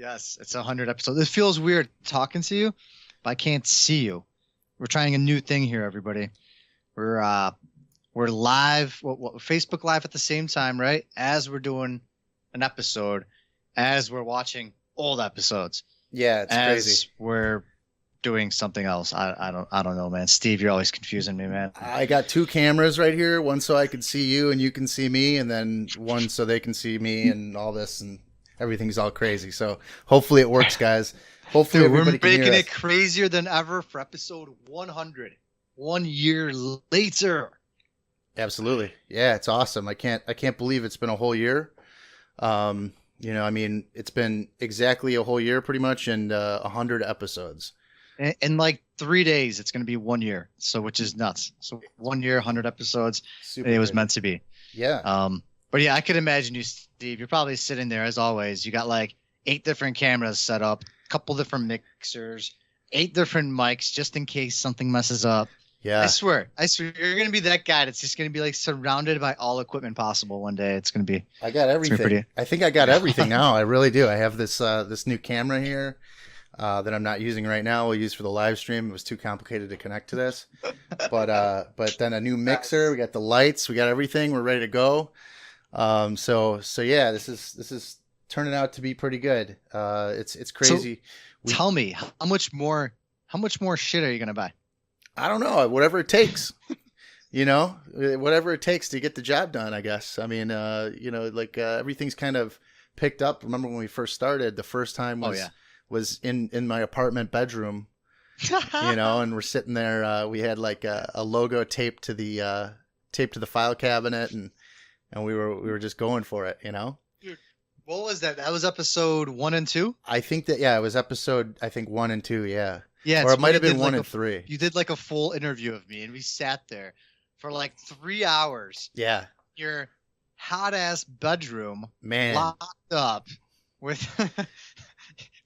Yes, it's 100 episodes. It feels weird talking to you, but I can't see you. We're trying a new thing here, everybody. We're live, Facebook Live at the same time, right? As we're doing an episode, as we're watching old episodes. Yeah, it's crazy. We're doing something else. I don't know, man. Steve, you're always confusing me, man. I got two cameras right here, one so I can see you and you can see me, and then one so they can see me and all this, and everything's all crazy. So hopefully it works, guys. Hopefully Dude, everybody can hear us. we're making it crazier than ever for episode 100. 1 year later. Absolutely. Yeah, it's awesome. I can't believe it's been a whole year. I mean, it's been exactly a whole year pretty much, and 100 episodes. In like 3 days, it's going to be 1 year. So, which is nuts. So 1 year, 100 episodes. Super it was crazy. meant to be. Yeah. But yeah, I could imagine you, Steve. You're probably sitting there as always. You got like 8 different cameras set up, a couple different mixers, 8 different mics just in case something messes up. Yeah. I swear, you're going to be that guy that's just going to be like surrounded by all equipment possible one day. It's going to be. I got everything. I think I got everything now. I really do. I have this new camera here that I'm not using right now. We'll use for the live stream. It was too complicated to connect to this. But then a new mixer. We got the lights. We got everything. We're ready to go. So yeah, this is turning out to be pretty good. It's crazy. So, tell me, how much more shit are you going to buy? I don't know. Whatever it takes, whatever it takes to get the job done, I guess. I mean, everything's kind of picked up. Remember when we first started, the first time was in my apartment bedroom, and we're sitting there. We had like a logo taped to the file cabinet, and we were just going for it, Dude, what was that? That was episode 1 and 2? I think that, it was episode, 1 and 2. Yeah. Yeah, or it might have been 1 and 3. You did like a full interview of me, and we sat there for like 3 hours. Yeah. Your hot ass bedroom, man, locked up with.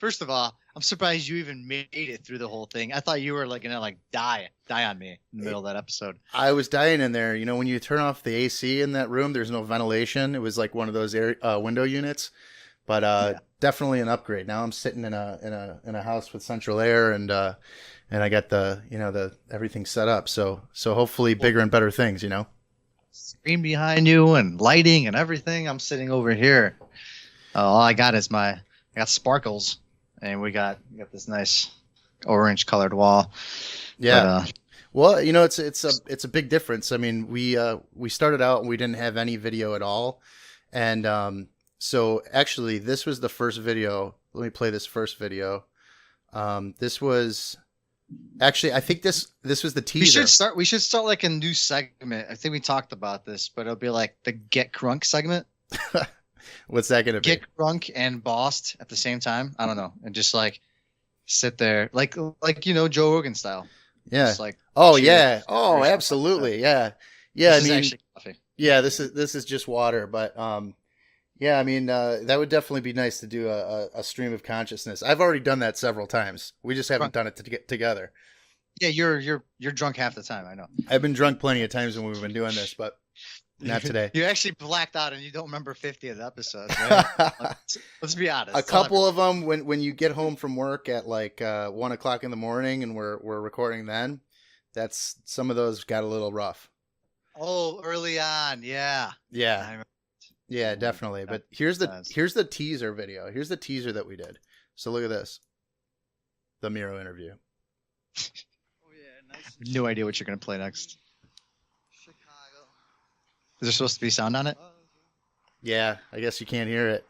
First of all, I'm surprised you even made it through the whole thing. I thought you were like gonna like die on me in the middle of that episode. I was dying in there. When you turn off the AC in that room, there's no ventilation. It was like one of those window units. But definitely an upgrade. Now I'm sitting in a house with central air, and I got the everything set up. So hopefully bigger and better things. Screen behind you and lighting and everything. I'm sitting over here. All I got is I got sparkles, and we got this nice orange colored wall. Yeah. Well, it's a big difference. I mean, we started out and we didn't have any video at all, and so actually, this was the first video. Let me play this first video. This was actually, I think this was the teaser. We should start like a new segment. I think we talked about this, but it'll be like the Get Crunk segment. What's that gonna be? Get Crunk and Bossed at the same time. I don't know, and just like sit there, like Joe Rogan style. Yeah. Just like yeah. Oh, absolutely. Yeah. Yeah. This is actually coffee. Yeah. This is just water, but yeah, I mean, that would definitely be nice to do a stream of consciousness. I've already done that several times. We just haven't done it to get together. Yeah, you're drunk half the time. I know. I've been drunk plenty of times when we've been doing this, but not today. You actually blacked out and you don't remember 50 of the episodes, right? Let's be honest. A couple of them when you get home from work at like 1 o'clock in the morning and we're recording then, that's some of those got a little rough. Oh, early on, yeah. Yeah. Yeah, definitely. But here's the teaser video. Here's the teaser that we did. So look at this. The Miro interview. Oh yeah, nice. No idea what you're gonna play next. Chicago. Is there supposed to be sound on it? Yeah, I guess you can't hear it.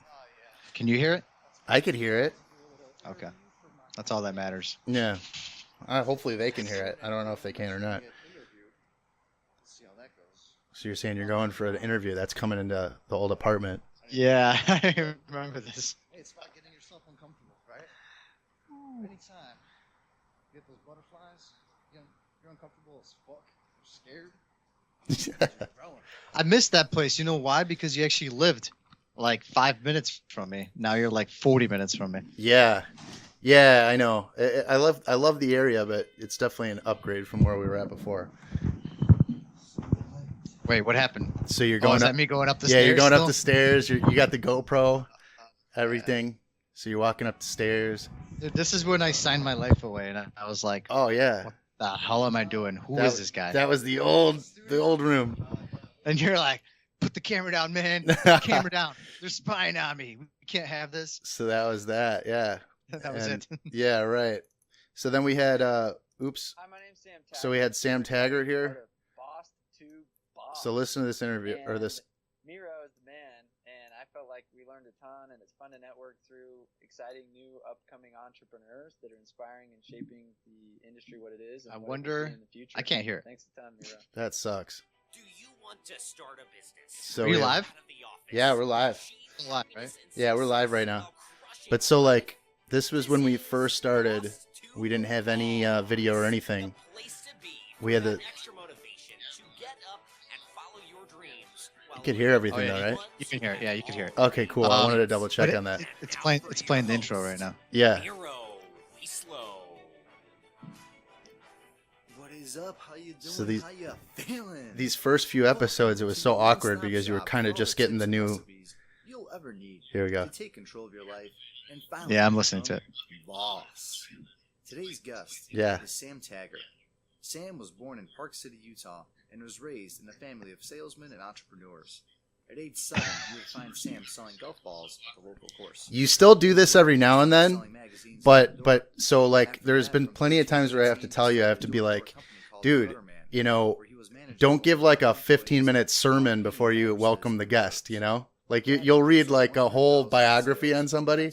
Can you hear it? I could hear it. Okay. That's all that matters. Yeah. Hopefully they can hear it. I don't know if they can or not. So you're saying you're going for an interview that's coming into the old apartment? Yeah, I remember this. Hey, it's about getting yourself uncomfortable, right? Anytime you get those butterflies, you're uncomfortable as fuck. You're scared. I missed that place. You know why? Because you actually lived like 5 minutes from me. Now you're like 40 minutes from me. Yeah. Yeah, I know. I love the area, but it's definitely an upgrade from where we were at before. Wait, what happened? So you're going is up, that me going up the stairs? Yeah, you're going still? up the stairs. You got the GoPro, everything. So you're walking up the stairs. Dude, this is when I signed my life away, and I was like, Oh yeah, what the hell am I doing? Who is this guy? That was the old room. And you're like, put the camera down, man. Put the camera down. They're spying on me. We can't have this. So that was that. Yeah. That was it. Yeah, right. So then we had oops. Hi, my name's Sam Taggart. So we had Sam Taggart here. Part of Boss to Boss. So listen to this interview or this. Miro is the man, and I felt like we learned a ton, and it's fun to network through exciting new upcoming entrepreneurs that are inspiring and shaping the industry what it is. And I what it will wonder. be in the future. I can't hear it. Thanks a ton, Miro. That sucks. Do you want to start a business? So Are you live? Yeah, we're live. Live, right? Yeah, we're live right now. But so like this was when we first started. We didn't have any video or anything. We had the. You could hear everything though, right? You can hear it. Yeah, you can hear it. Okay, cool. I wanted to double check on that. It's playing the intro right now. Yeah. What is up? How you doing? So these- How you feeling? These first few episodes, it was so awkward because you were kind of just getting the new. You'll ever need Here we go. to take control of your life and finally Yeah, I'm listening to become boss. Today's guest Yeah. is Sam Taggart. Sam was born in Park City, Utah, and was raised in a family of salesmen and entrepreneurs. At age 7, you would find Sam selling golf balls at the local course. You still do this every now and then, Selling magazines but so like there's been plenty of times where I have to tell you, I have to be like, dude, you know, don't give like a 15-minute sermon before you welcome the guest, you know? Like you'll read like a whole biography on somebody.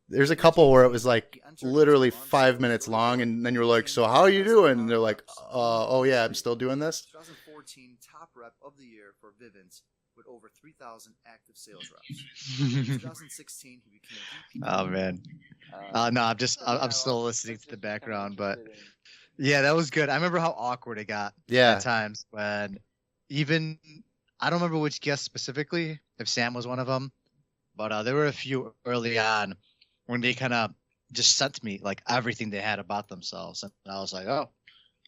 There's a couple where it was like literally 5 minutes long, and then you're like, so how are you doing? And they're like, oh yeah, I'm still doing this. 2014 top rep of the year for Vivint with over 3,000 active sales reps. In 2016, he became VP. Oh man. No, I'm still listening to the background, but yeah, that was good. I remember how awkward it got Yeah. at times when even I don't remember which guest specifically, if Sam was one of them, but there were a few early on when they kind of just sent me like everything they had about themselves, and I was like, oh,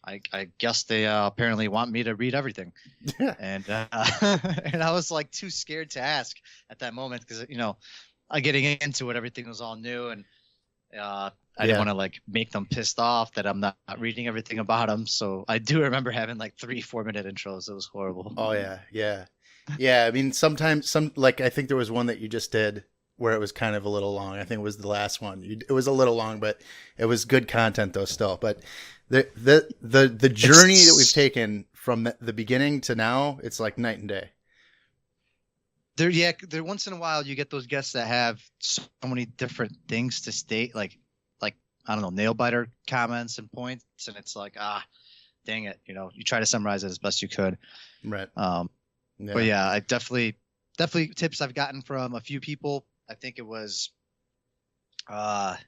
I guess they apparently want me to read everything, and and I was like too scared to ask at that moment because getting into it, everything was all new, and I didn't want to like make them pissed off that I'm not reading everything about them. So I do remember having like 3-4 minute intros. It was horrible. Oh yeah. I mean, sometimes like I think there was one that you just did where it was kind of a little long. I think it was the last one. It was a little long, but it was good content though still. But the journey that we've taken from the beginning to now, it's like night and day. There once in a while you get those guests that have so many different things to state, like I don't know, nail biter comments and points, and it's like dang it, you try to summarize it as best you could. Right. But yeah, I definitely tips I've gotten from a few people. I think it was Michael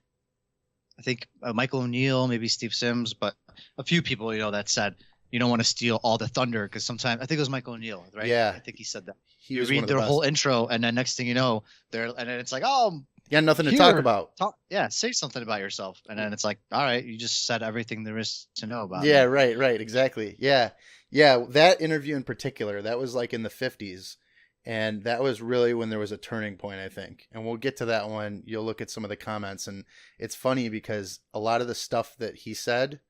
O'Neill, maybe Steve Sims, but a few people that said you don't want to steal all the thunder, because sometimes I think it was Michael O'Neill, right? Yeah, I think he said that. He you was read their whole intro, and then next thing you know, and then it's like, oh, you got nothing to talk about. Say something about yourself, and then it's like, all right, you just said everything there is to know about. Yeah, right, exactly. Yeah. That interview in particular, that was like in the 50s, and that was really when there was a turning point, I think. And we'll get to that one. You'll look at some of the comments, and it's funny because a lot of the stuff that he said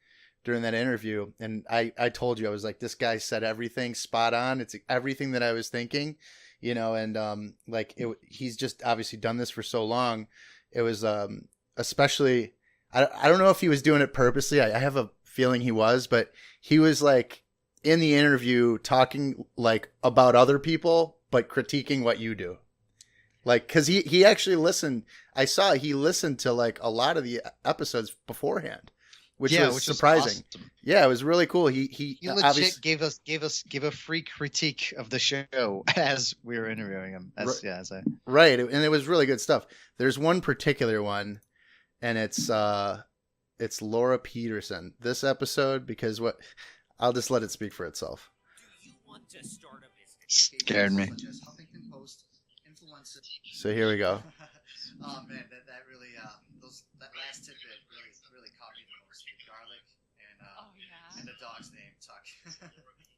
during that interview, and I told you, I was like, this guy said everything spot on. It's everything that I was thinking, and he's just obviously done this for so long. It was especially, I don't know if he was doing it purposely. I have a feeling he was, but he was like in the interview talking like about other people, but critiquing what you do. Like, cause he actually listened. I saw he listened to like a lot of the episodes beforehand. Which was surprising. Awesome. Yeah, it was really cool. He legit obviously gave a free critique of the show as we were interviewing him. Right, and it was really good stuff. There's one particular one, and it's Laura Peterson. This episode, because I'll just let it speak for itself. Do you want to start a business? Scared me. So here we go. Oh man, that really that last tidbit really caught me the most. With garlic and the dog's name Tuck.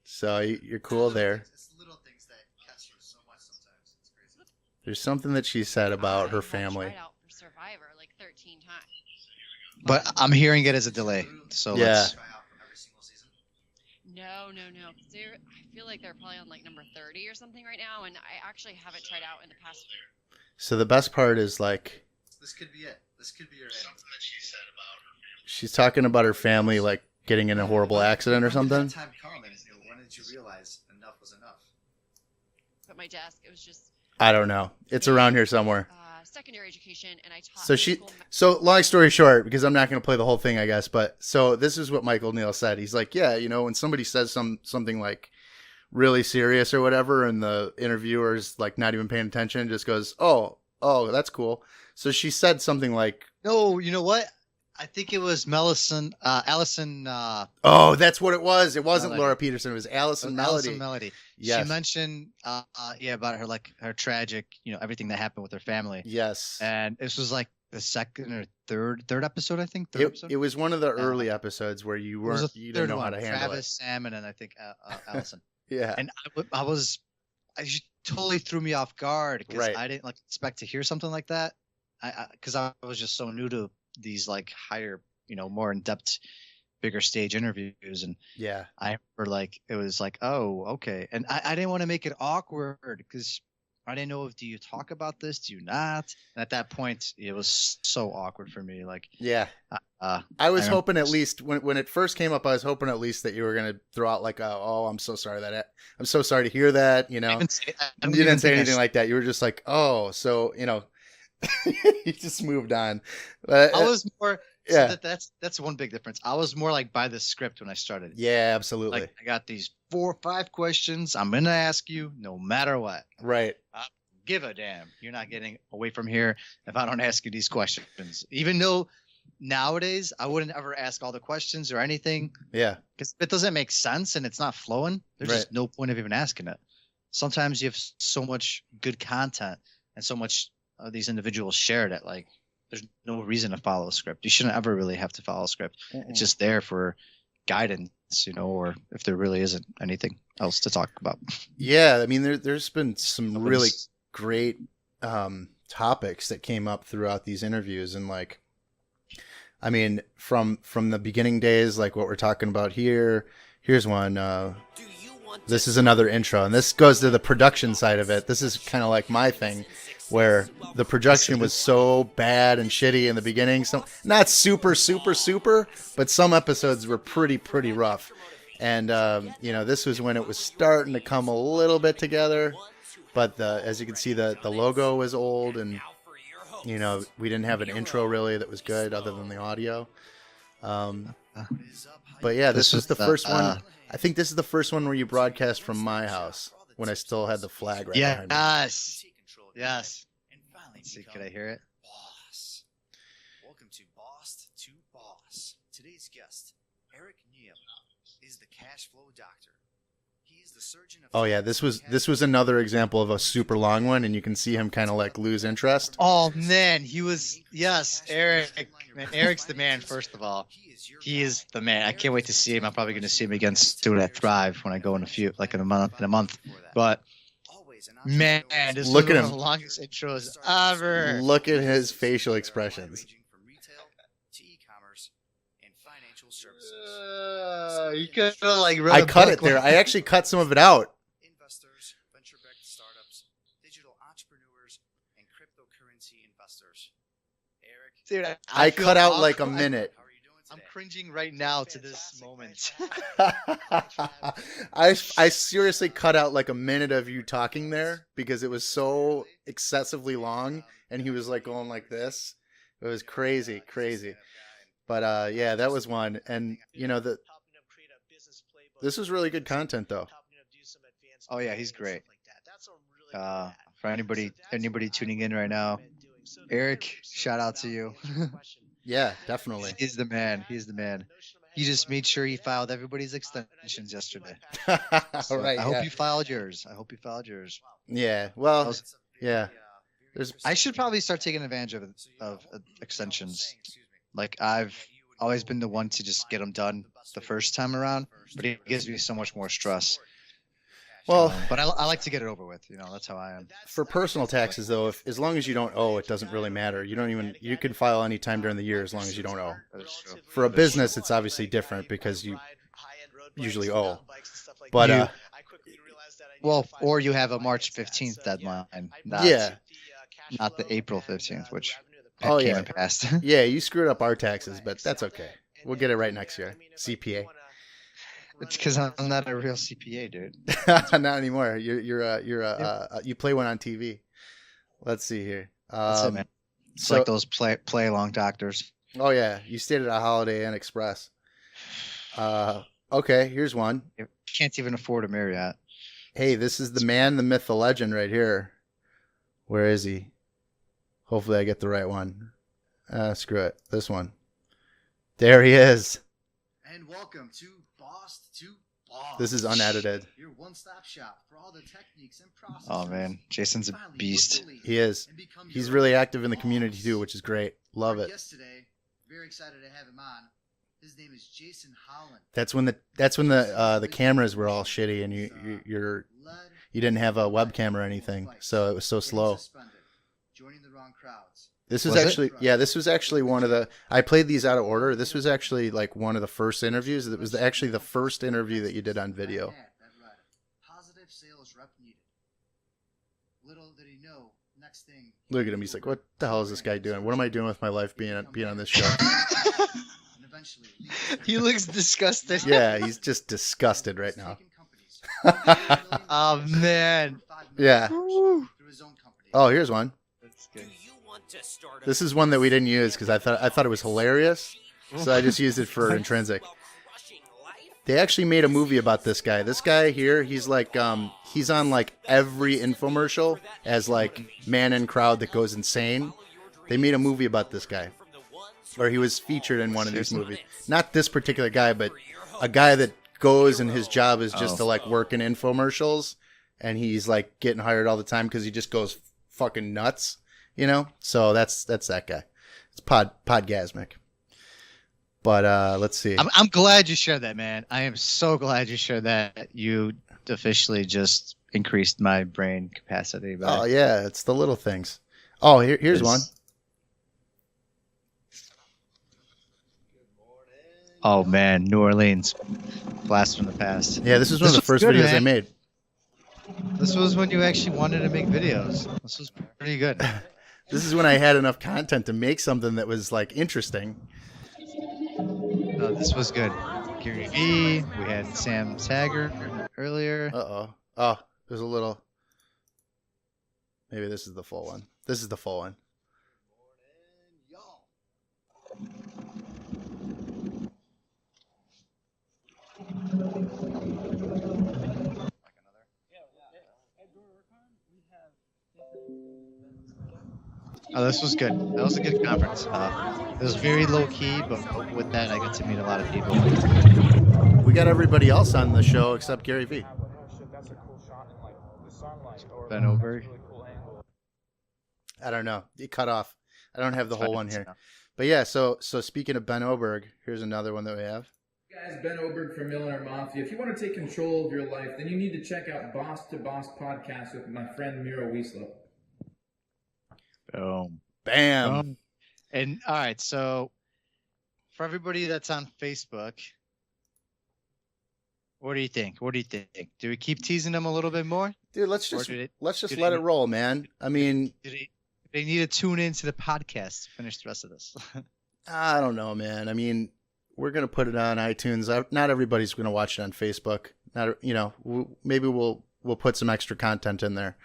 So you're cool there. It's little things that catch you so much sometimes. It's crazy. There's something that she said about her family. time. But I'm hearing it as a delay. So Yeah. let's. No. I feel like they're probably on like number 30 or something right now, and I actually haven't tried out in the past. So the best part is like This could be it. This could be your Something that she said about her family. she's talking about her family like getting in a horrible accident or When did that something. time come, and when did you realize enough was enough? At my desk, it was just I don't know. It's around here somewhere. secondary education, and I taught. So so long story short, because I'm not going to play the whole thing, I guess, but so this is what Michael Neal said. He's like, yeah, when somebody says something like really serious or whatever, and the interviewer's like not even paying attention, just goes, oh, that's cool. So she said something like, No, you know what? I think it was Allison. oh, that's what it was. It wasn't Melody. Laura Peterson. It was Allison Melody. Allison Melody. Yes. She mentioned, about her tragic, everything that happened with her family. Yes. And this was like the second or third episode, I think. It was one of the early episodes where you didn't know how to handle Travis, it. Sam, and then I think Allison. Yeah. And she totally threw me off guard because Right. I didn't expect to hear something like that. Because I was just so new to these higher, more in depth, bigger stage interviews, and Yeah. I remember it was oh, okay, and I didn't want to make it awkward because I didn't know if do you talk about this, do you not? And at that point, it was so awkward for me. Yeah. I was hoping at least when it first came up, I was hoping at least that you were gonna throw out oh, I'm so sorry I'm so sorry to hear that. You didn't say anything like that. You were just like, oh, so you just moved on. I was more. Yeah. So that's one big difference. I was more by the script when I started. Yeah, absolutely. I got these 4 or 5 questions I'm gonna ask you no matter what. Right. Give a damn. You're not getting away from here if I don't ask you these questions. Even though nowadays I wouldn't ever ask all the questions or anything. Yeah. Because if it doesn't make sense and it's not flowing, there's just no point of even asking it. Sometimes you have so much good content and so much of these individuals shared it. There's no reason to follow a script. You shouldn't ever really have to follow a script. It's just there for guidance, or if there really isn't anything else to talk about. Yeah, I mean, there's been some really great topics that came up throughout these interviews, and I mean, from the beginning days, like what we're talking about here. Here's one. This is another intro, and this goes to the production side of it. This is kind of like my thing, where the production was so bad and shitty in the beginning. So not super, but some episodes were pretty rough. And this was when it was starting to come a little bit together. But as you can see, the logo was old, and we didn't have an intro really that was good other than the audio. But yeah, this was the first one. I think this is the first one where you broadcast from my house when I still had the flag right behind me. Yes. Let's see, can I hear it? Boss. Welcome to Boss to Boss. Today's guest, Eric Neal, is the cash flow doctor. He is the surgeon of. Oh yeah, this was another example of a super long one, and you can see him kind of lose interest. Oh man, he was Eric. Man, Eric's the man. First of all, he is the man. I can't wait to see him. I'm probably going to see him again soon at Thrive when I go in a month. But man, this Look was at one him. of the longest intros ever. Look at his facial expressions. You could have I cut it there. I actually cut some of it out. Investors, venture-backed startups, digital entrepreneurs, and cryptocurrency investors. Eric, Dude, I feel cut out awkward. a minute. how are you doing I'm today? cringing right now to this moment. I seriously cut out a minute of you talking there because it was so excessively long, and he was going like this. It was crazy. But yeah, that was one, and this was really good content though. Oh yeah, he's great. For anybody tuning in right now, Eric, shout out to you. Yeah, definitely. He's the man. He just made sure he filed everybody's extensions yesterday. So Right. I hope you filed yours. Yeah. Well. Yeah. I should probably start taking advantage of extensions. I've always been the one to just get them done the first time around, but it gives me so much more stress. Well, but I like to get it over with. That's how I am. for personal taxes though, if as long as you don't owe, it doesn't really matter. You can file any time during the year as long as you don't owe. That's true. For a business, it's obviously different because you usually owe. But Well, or you have a March 15th deadline. Not, yeah. Not the April 15th, which Oh, came yeah. and passed. Yeah, you screwed up our taxes, but that's okay. We'll get it right next year. CPA. It's because I'm not a real CPA, dude. Not anymore. You play one on TV. Let's see here. That's it, man. It's So, like those play along doctors. oh yeah, you stayed at a Holiday Inn Express. Okay, here's one. You can't even afford a Marriott. Hey, this is the man, the myth, the legend right here. Where is he? Hopefully I get the right one. Screw it. This one. There he is. And welcome to Boss to Boss. This is unedited. Your one-stop shop for all the techniques and processes. Oh man, Jason's a beast. He is. He's really active in the community too, which is great. Love it. Yesterday, very excited to have him on. His name is Jason Holland. That's when the cameras were all shitty and you didn't have a webcam or anything, so it was so slow. Joining the wrong crowds. This was Was it? actually, yeah, this was actually one of the, I played these out of order. This was actually like one of the first interviews. It was actually the first interview that you did on video. Positive sales rep needed. Little did he know, next thing. Look at him. He's like, what the hell is this guy doing? What am I doing with my life being on this show? And eventually, He looks disgusted. Yeah, he's just disgusted right now. Oh man. Yeah. Through his own company. Oh, here's one. That's Do good. you want to start a This is one that we didn't use because I thought it was hilarious, so I just used it for intrinsic. while crushing life? They actually made a movie about this guy. This guy here, he's like, he's on like every infomercial as like man in crowd that goes insane. They made a movie about this guy, or he was featured in one of these movies. Not this particular guy, but a guy that goes and his job is just to like work in infomercials, and he's like getting hired all the time because he just goes fucking nuts, So that's that guy. It's podgasmic. But let's see. I'm glad you shared that, man. I am so glad you shared that. You officially just increased my brain capacity. By Oh yeah, it's the little things. Oh, here's one. Oh man, New Orleans, blast from the past. Yeah, this is one of This the was first good, videos I man. made. This was when you actually wanted to make videos. This was pretty good. This is when I had enough content to make something that was like interesting. No, this was good. Gary V. We had Sam Sager earlier. Oh, there's a little. Maybe this is the full one. This is the full one. Oh, this was good. That was a good conference. It was very low key, but with that, I got to meet a lot of people. We got everybody else on the show except Gary V. Ben Oberg. I don't know. It cut off. I don't have the whole one here. But yeah, so speaking of Ben Oberg, here's another one that we have. Guys, Ben Oberg from Millionaire Mafia. If you want to take control of your life, then you need to check out Boss to Boss podcast with my friend Miro Wieslow. Boom. Bam. And all right, so for everybody that's on Facebook, what do you think? Do we keep teasing them a little bit more? Dude, let's just do let it roll, man. I mean, Do they need to tune into the podcast to finish the rest of this? I don't know, man. I mean, we're gonna put it on iTunes. Not everybody's gonna watch it on Facebook. Not, maybe we'll put some extra content in there,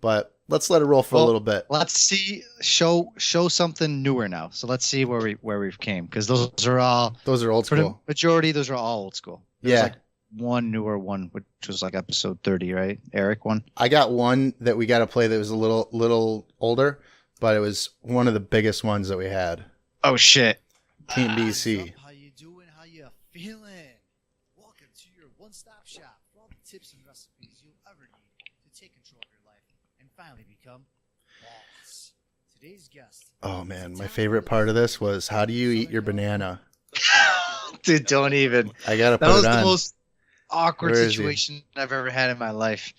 but let's let it roll for a little bit. Let's see. Show something newer now. So let's see where we've came, because those are old for the school. majority. Those are all old school. There's Yeah. like one newer one, which was like episode 30, right? Eric one. I got one that we got to play that was a little older, but it was one of the biggest ones that we had. Oh shit. Team BC. How you doing? How you feeling? Welcome to your one-stop shop for all the tips and recipes you'll ever need to take control of your life and finally become boss. Today's guest. Oh man, my favorite part of this was how do you eat your banana? Dude, don't even. I gotta That put was it the on. most. awkward Where is he? situation I've ever had in my life.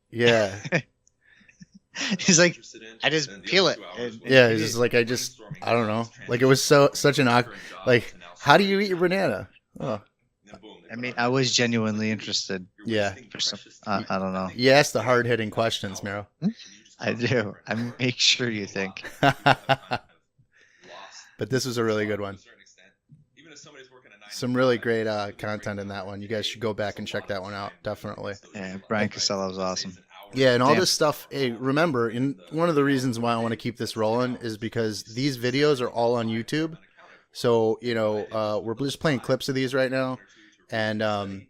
Yeah. He's like, I just peel it. Yeah, it's just like I don't know. Like it was such an awkward. Like, how do you eat your banana? Oh, I mean, I was genuinely interested. yeah. For some, I don't know. You ask the hard hitting questions, Miro. I do. I make sure you think. But this was a really good one. Some really great content in that one. You guys should go back and check that one out. Definitely. Yeah, Brian Casella was awesome. Yeah, and all Damn. this stuff. Hey, remember, one of the reasons why I want to keep this rolling is because these videos are all on YouTube. So, we're just playing clips of these right now. And,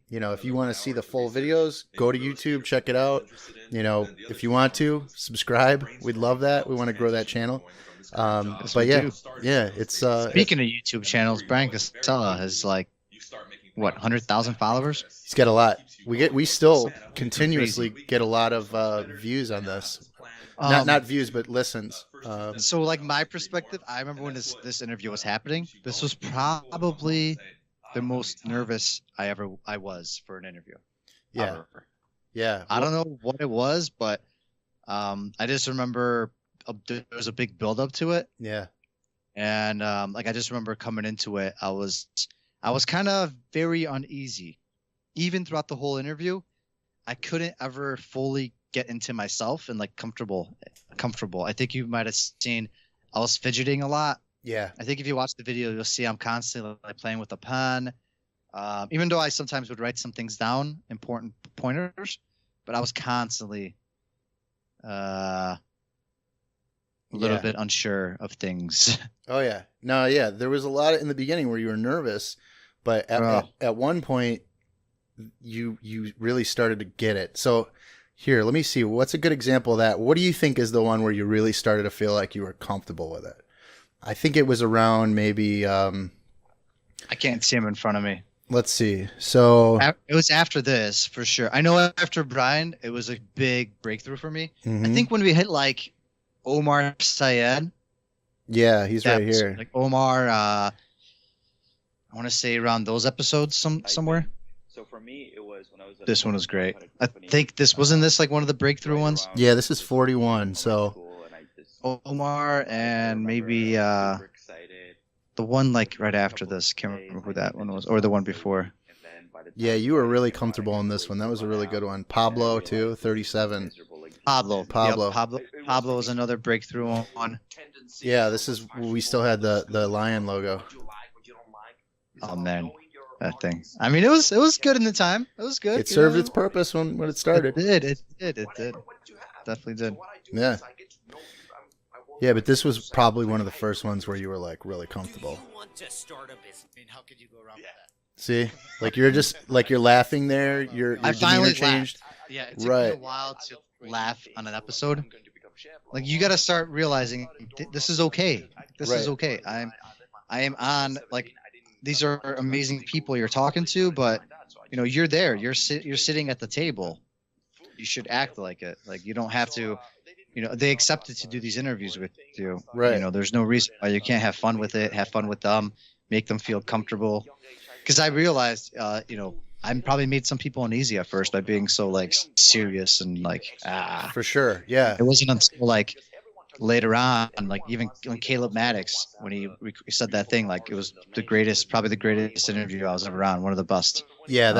if you want to see the full videos, go to YouTube, check it out. If you want to, subscribe. We'd love that. We want to grow that channel. But yeah, it's... Speaking of YouTube channels, Brian Casella has like, what, 100,000 followers? He's got a lot. We still continuously get a lot of views on this. Not views, but listens. So, like, my perspective, I remember when this interview was happening. This was probably the most nervous I was for an interview. Yeah. Ever. Yeah. I don't know what it was, but I just remember there was a big build up to it. Yeah. And I just remember coming into it, I was kind of very uneasy. Even throughout the whole interview, I couldn't ever fully get into myself and like comfortable. I think you might have seen I was fidgeting a lot. Yeah. I think if you watch the video, you'll see I'm constantly like playing with a pen. Even though I sometimes would write some things down, important pointers, but I was constantly a little bit unsure of things. Oh yeah. No, yeah. There was a lot in the beginning where you were nervous, but at one point you really started to get it. So here, let me see. What's a good example of that? What do you think is the one where you really started to feel like you were comfortable with it? I think it was around maybe I can't see him in front of me. Let's see. So it was after this for sure. I know after Brian, it was a big breakthrough for me. mm-hmm. I think when we hit like Omar Syed. Yeah, he's right here. Like Omar, I want to say around those episodes somewhere. So for me, it was when I was. This one was great. I think wasn't this like one of the breakthrough ones? Yeah, this is 41. So Omar and maybe the one like right after this. Can't remember who that one was, or the one before. Yeah, you were really comfortable in this one. That was a really good one. Pablo too, 37. Pablo. Yep, Pablo was another breakthrough one. Yeah, this is we still had the lion logo. Oh man, that thing. I mean, it was good in the time. It was good. It served its purpose when it started. It did. Definitely did. Yeah. Yeah, but this was probably one of the first ones where you were like really comfortable. I mean, how could you go wrong with that? See, like you're just like you're laughing there. Your demeanor changed. Yeah, it took me a while to laugh on an episode. Like you got to start realizing this is okay. This is okay. I am on like these are amazing people you're talking to, but you're there. You're sitting at the table. You should act like it. Like you don't have to. They accepted to do these interviews with you. Right. There's no reason why you can't have fun with it. Have fun with them. Make them feel comfortable. Because I realized, I probably made some people uneasy at first by being so like serious and like For sure. Yeah. It wasn't until like later on, like even when Caleb Maddox, when he said that thing, like it was probably the greatest interview I was ever on. One of the best. Yeah.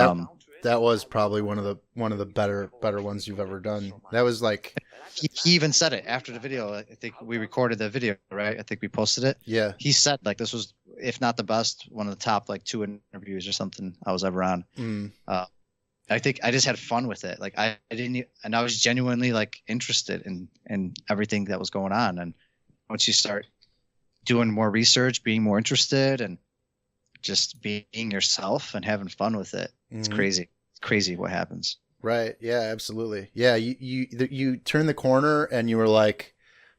That was probably one of the better ones you've ever done. That was like. He even said it after the video. I think we recorded the video, right? I think we posted it. Yeah. He said like this was, if not the best, one of the top like 2 interviews or something I was ever on. I think I just had fun with it. Like I didn't, and I was genuinely like interested in everything that was going on. And once you start doing more research, being more interested, and just being yourself and having fun with it, it's crazy. It's crazy what happens. Right. Yeah, absolutely. Yeah. You turned the corner and you were like,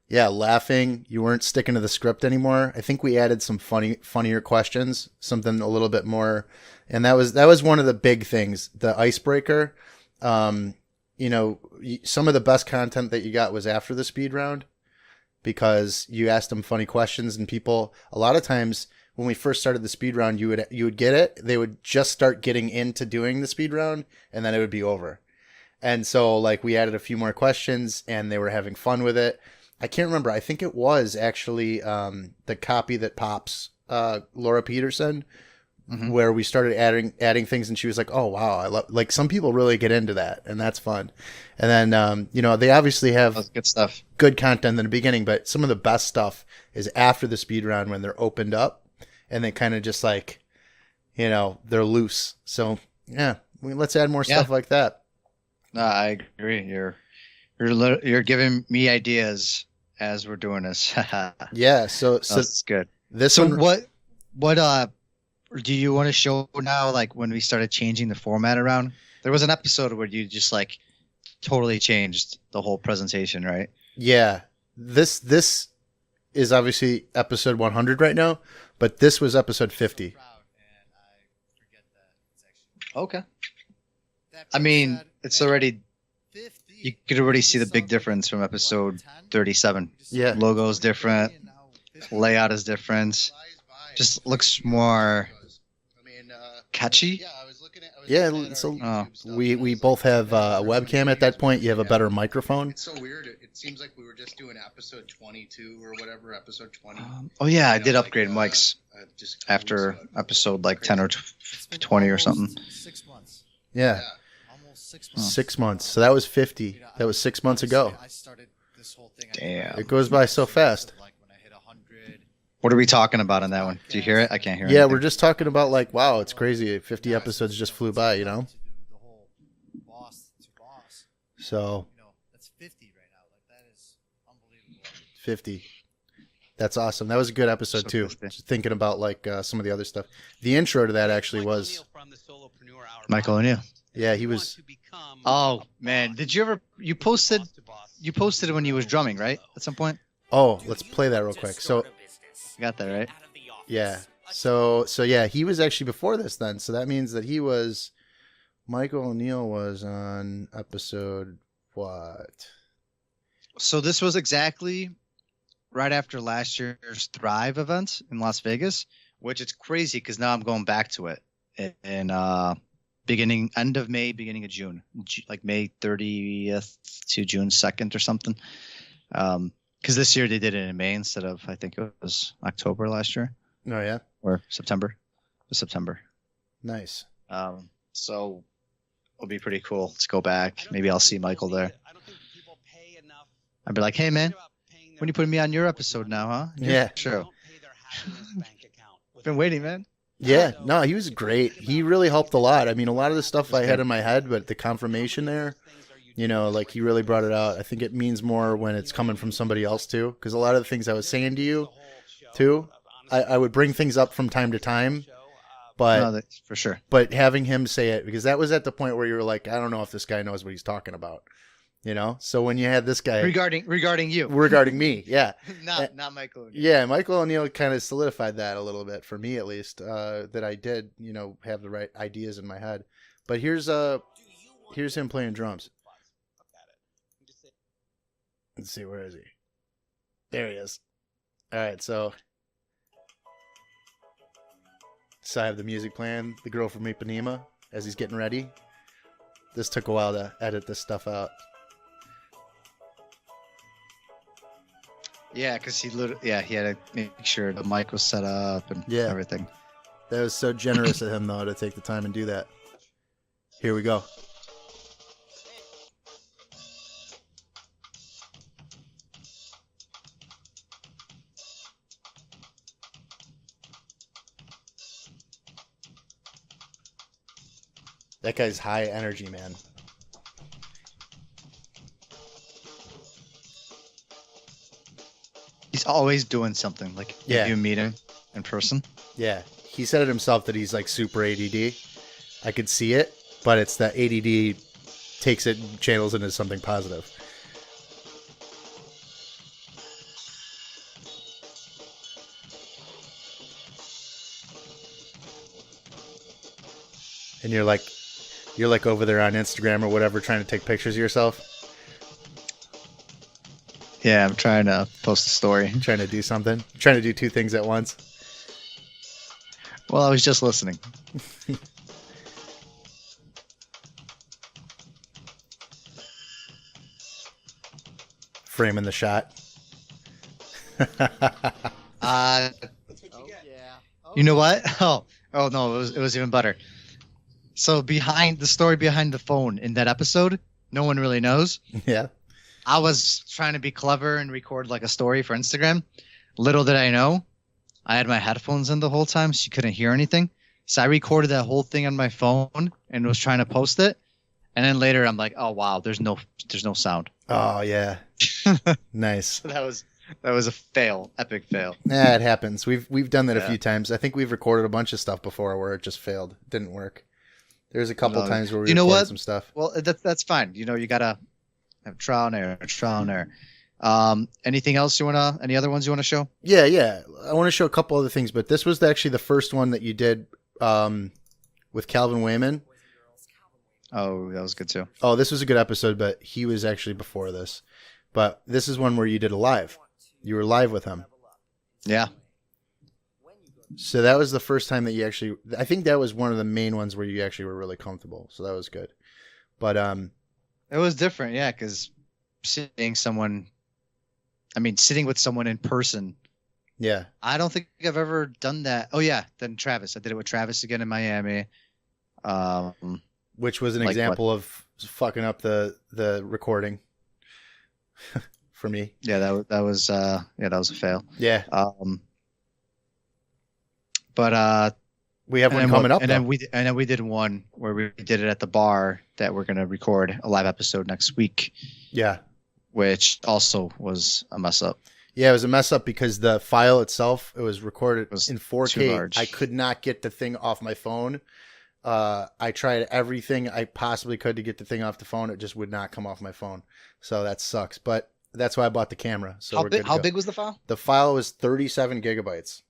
yeah, laughing. You weren't sticking to the script anymore. I think we added some funnier questions, something a little bit more. And that was one of the big things, the icebreaker. Some of the best content that you got was after the speed round because you asked them funny questions and people, a lot of times when we first started the speed round, you would get it. They would just start getting into doing the speed round, and then it would be over. And so like we added a few more questions, and they were having fun with it. I can't remember. I think it was actually the copy that pops Laura Peterson, where we started adding things, and she was like, "Oh wow, I love like some people really get into that, and that's fun." And then they obviously have That's good stuff, good content in the beginning, but some of the best stuff is after the speed round when they're opened up and they kind of just like, they're loose. So yeah, let's add more stuff like that. No, I agree. You're giving me ideas as we're doing this. Yeah, so that's good. This so one, what do you want to show now? Like when we started changing the format around, there was an episode where you just like totally changed the whole presentation, right? Yeah, this is obviously episode 100 right now, but this was episode 50. Okay. I mean, it's already, you could already see the big difference from episode 37. Yeah. Logo's different. Layout is different. Just looks more catchy. Yeah, so we both have a webcam at that point. You have a better microphone. It's so weird. It seems like we were just doing episode 22 or whatever, episode 20. I did upgrade mics after episode like 10 or 20 or something. 6 months. Yeah. Almost 6 months. 6 months. So that was 50. That was 6 months ago. I started this whole thing. Damn. It goes by so fast. What are we talking about on that one? Do you hear it? I can't hear it. Yeah, we're just talking about like, wow, it's crazy. 50 episodes just flew by, So. That's 50 right now. Like that is unbelievable. 50. That's awesome. That was a good episode too. Just thinking about like some of the other stuff. The intro to that actually was Michael O'Neill. Yeah, he was. Oh man, did you ever? You posted it when he was drumming, right? At some point. Oh, let's play that real quick. So. Got that right. Yeah. So yeah, he was actually before this then. So that means that Michael O'Neill was on episode what? So this was exactly right after last year's Thrive event in Las Vegas, which it's crazy because now I'm going back to it in end of May, beginning of June, like May 30th to June 2nd or something. Because this year they did it in May instead of, I think it was October last year. Oh, yeah? Or September. It was September. Nice. So it'll be pretty cool. Let's go back. Maybe I'll see Michael there. I'd be like, hey, man, when you putting me on your episode now, huh? Yeah. Sure. Been waiting, man. Yeah. No, he was great. He really helped a lot. I mean, a lot of the stuff I had in my head, but the confirmation there, like he really brought it out. I think it means more when it's coming from somebody else too, because a lot of the things I was saying to you too, I would bring things up from time to time, but no, that's for sure. But having him say it, because that was at the point where you were like, I don't know if this guy knows what he's talking about, So when you had this guy regarding you, regarding me, yeah, not Michael O'Neill. Yeah, Michael O'Neill kind of solidified that a little bit for me, at least, that I did, have the right ideas in my head. But here's him playing drums. Let's see, where is he? There he is. All right, so I have the music playing, The Girl from Ipanema, as he's getting ready. This took a while to edit this stuff out. Yeah, because he had to make sure the mic was set up and everything. That was so generous of him, though, to take the time and do that. Here we go. That guy's high energy, man. He's always doing something. Like, if you meet him in person. Yeah. He said it himself that he's like super ADD. I could see it, but it's that ADD takes it and channels it into something positive. And you're like over there on Instagram or whatever trying to take pictures of yourself. Yeah, I'm trying to post a story. Trying to do something. Trying to do two things at once. Well, I was just listening. Framing the shot. Uh, Oh yeah. Oh, you know yeah. what? Oh no, it was even better. So behind the story behind the phone in that episode, no one really knows. Yeah. I was trying to be clever and record like a story for Instagram. Little did I know, I had my headphones in the whole time, so you couldn't hear anything. So I recorded that whole thing on my phone and was trying to post it. And then later I'm like, oh wow, there's no sound. Oh yeah. Nice. So that was a fail, epic fail. Yeah, it happens. We've done that a Yeah. few times. I think we've recorded a bunch of stuff before where it just failed. Didn't work. There's a couple No. times where we You know recorded what? some stuff. Well, that's fine. You know, you gotta have trial and error. Anything else any other ones you want to show? Yeah. I want to show a couple other things, but this was actually the first one that you did with Calvin Wayman. Oh, that was good too. Oh, this was a good episode, but he was actually before this. But this is one where you did a live. You were live with him. Yeah. So that was the first time that you actually, I think that was one of the main ones where you actually were really comfortable. So that was good. But It was different, yeah, because sitting with someone in person. yeah. I don't think I've ever done that. Oh yeah, then Travis. I did it with Travis again in Miami. Which was an Like example of fucking up the recording for me. Yeah, that was a fail. Yeah. But we have one coming up. and then we did one where we did it at the bar that we're gonna record a live episode next week, Yeah. which also was a mess up. Yeah, it was a mess up because the file itself, it was recorded Was in too 4K. large. I could not get the thing off my phone. I tried everything I possibly could to get the thing off the phone. It just would not come off my phone. So that sucks. But that's why I bought the camera. So we're good to How go. big was the file? The file was 37 gigabytes.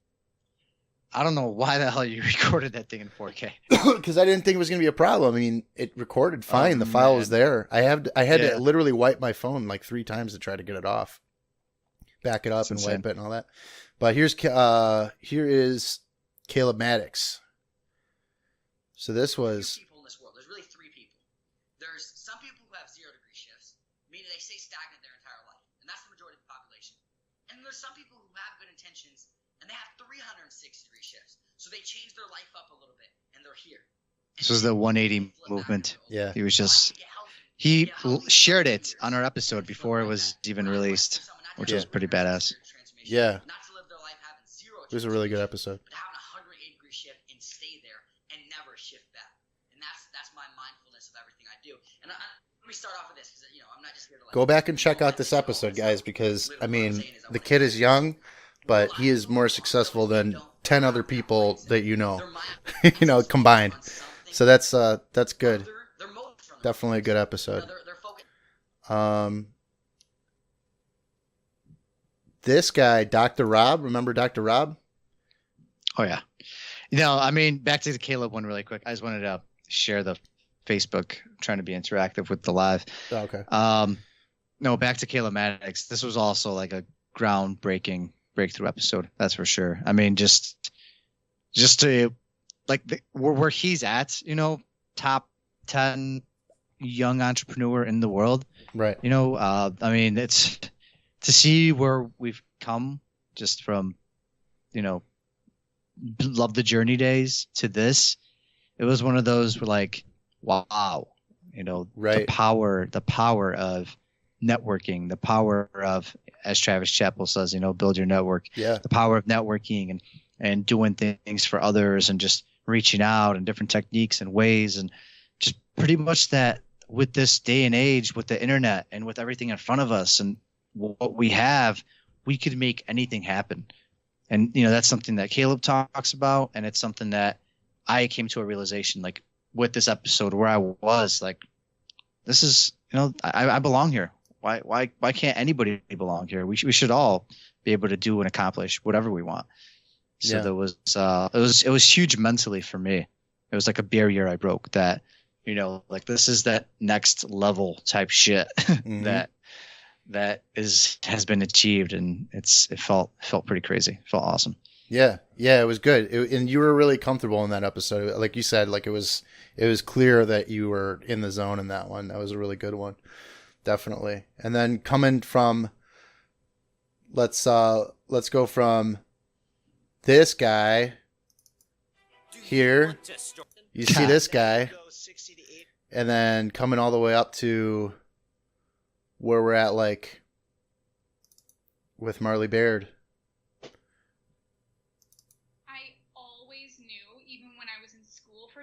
I don't know why the hell you recorded that thing in 4K. Because I didn't think it was going to be a problem. I mean, it recorded fine. The file was man. there. I had Yeah. to literally wipe my phone like 3 times to try to get it off, back it up, That's and insane. wipe it and all that. But here is Caleb Maddox. So this was People in this world. There's really 3 people. There's some people who have 0-degree shifts, meaning they stay stagnant their entire life, and that's the majority of the population. And then there's some people who have good intentions and they have 360-degree shifts, so they change their life up a little bit, and they're here. This was the 180 movement. Yeah. He was just shared it on our episode before it was even released, which was pretty badass. Yeah. Not to live their life having 0 it was a really good episode. but having a 180-degree shift and stay there and never shift back. And that's my mindfulness of everything I do. And let me start off with this because I'm not just here to Go back and check out this episode, guys, because I mean, the kid is young, but he is more successful than 10 other people that you know, combined. So that's good. Definitely a good episode. This guy, Dr. Rob, remember Dr. Rob? Oh yeah. I mean, back to the Caleb one really quick. I just wanted to share the Facebook, trying to be interactive with the live. Oh, okay. No, back to Caleb Maddox. This was also like a groundbreaking breakthrough episode. That's for sure. I mean, just to like where he's at, top 10 young entrepreneur in the world. Right. I mean, it's to see where we've come just from, love the journey days to this. It was one of those where like, wow, right. the power of networking, the power of, as Travis Chappell says, build your network. Yeah. The power of networking and doing things for others and just reaching out and different techniques and ways, and just pretty much that with this day and age, with the internet and with everything in front of us and what we have, we could make anything happen. And, that's something that Caleb talks about. And it's something that I came to a realization, like with this episode where I was like, this is, I belong here. Why can't anybody belong here? We should all be able to do and accomplish whatever we want. So Yeah. there was, it was huge mentally for me. It was like a barrier I broke that, like this is that next level type shit Mhm. that has been achieved, and it felt pretty crazy. It felt awesome. Yeah, it was good, and you were really comfortable in that episode. Like you said, like it was clear that you were in the zone in that one. That was a really good one, definitely. And then coming from, let's go from this guy here. You see this guy, and then coming all the way up to where we're at, like with Marley Baird.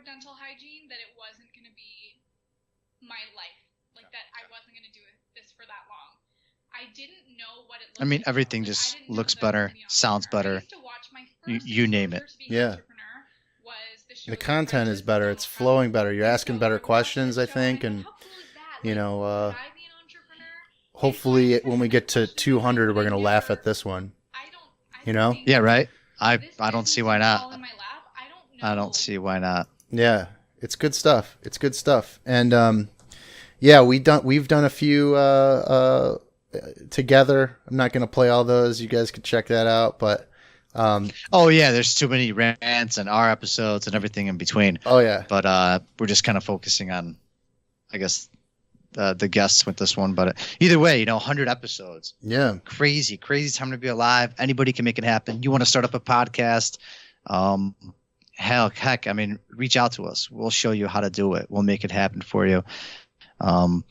Dental hygiene, that it wasn't going to be my life, like that I wasn't going to do this for that long. I didn't know what it looked like. Everything just looks better, sounds better. You name it. Yeah. The content is better. It's flowing better. You're asking better questions, I think, and hopefully when we get to 200, we're going to laugh at this one. Yeah, right. I don't see why not. I don't see why not. Yeah, it's good stuff. And we've done a few together. I'm not going to play all those. You guys can check that out. But there's too many rants and our episodes and everything in between. Oh yeah. But we're just kind of focusing on, I guess, the guests with this one. But either way, 100 episodes. Yeah. Crazy time to be alive. Anybody can make it happen. You want to start up a podcast? Heck, I mean, reach out to us. We'll show you how to do it. We'll make it happen for you. I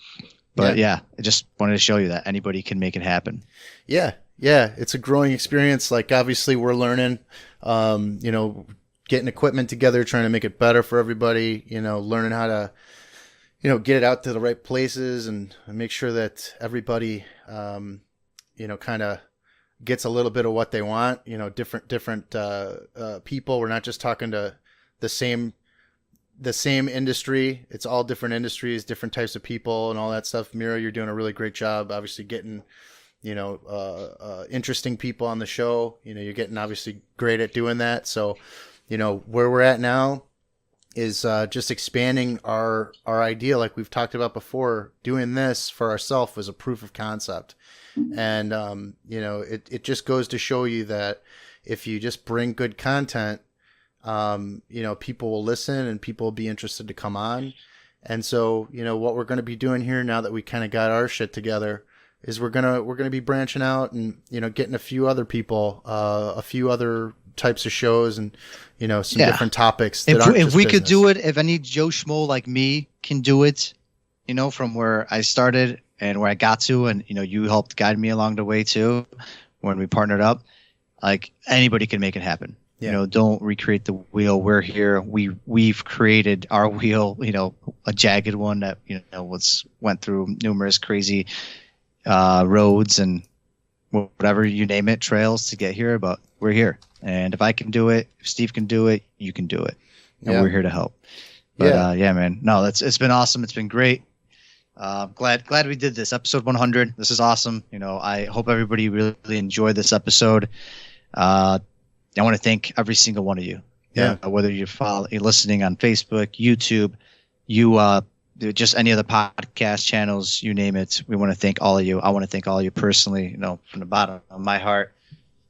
just wanted to show you that anybody can make it happen. Yeah. It's a growing experience. Like, obviously we're learning, getting equipment together, trying to make it better for everybody, learning how to, get it out to the right places and make sure that everybody, kind of gets a little bit of what they want, different people. We're not just talking to the same industry. It's all different industries, different types of people and all that stuff. Miro, you're doing a really great job, obviously getting, interesting people on the show. You're getting obviously great at doing that. So, where we're at now is just expanding our idea. Like we've talked about before, doing this for ourselves was a proof of concept. And, it just goes to show you that if you just bring good content, people will listen and people will be interested to come on. And so, what we're going to be doing here now that we kind of got our shit together is we're going to be branching out and, getting a few other people, a few other types of shows and, some different topics. If we could do it, if any Joe Schmo like me can do it, from where I started and where I got to, and you helped guide me along the way too, when we partnered up. Like anybody can make it happen. Yeah. Don't recreate the wheel. We're here. We've created our wheel. A jagged one that went through numerous crazy roads and whatever you name it, trails to get here. But we're here, and if I can do it, if Steve can do it, you can do it, and we're here to help. But man, no, it's been awesome. It's been great. Glad we did this episode 100. This is awesome. I hope everybody really enjoyed this episode. I want to thank every single one of you. Whether you're listening on Facebook, YouTube, just any other podcast channels, you name it. We want to thank all of you. I want to thank all of you personally, from the bottom of my heart.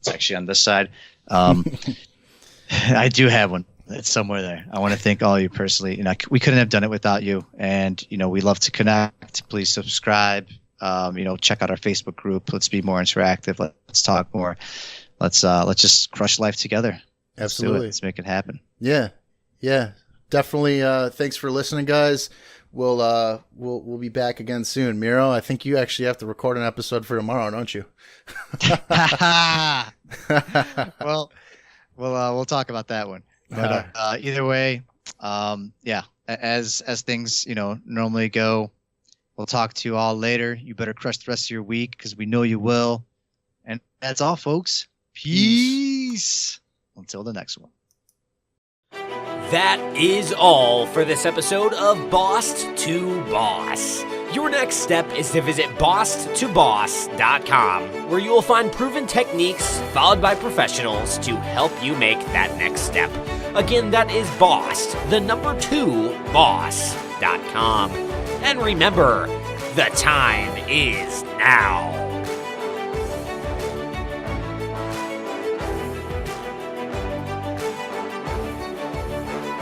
It's actually on this side. I do have one. It's somewhere there. I want to thank all of you personally. We couldn't have done it without you. And, we love to connect. Please subscribe. Check out our Facebook group. Let's be more interactive. Let's talk more. Let's just crush life together. Absolutely. Let's make it happen. Yeah. Definitely. Thanks for listening, guys. We'll be back again soon. Miro, I think you actually have to record an episode for tomorrow, don't you? Well, we'll talk about that one. But either way, as things normally go, we'll talk to you all later. You better crush the rest of your week because we know you will. And that's all, folks. Peace. Until the next one. That is all for this episode of Boss to Boss. Your next step is to visit bosstoboss.com, where you will find proven techniques followed by professionals to help you make that next step. Again, that is boss2boss.com. And remember, the time is now.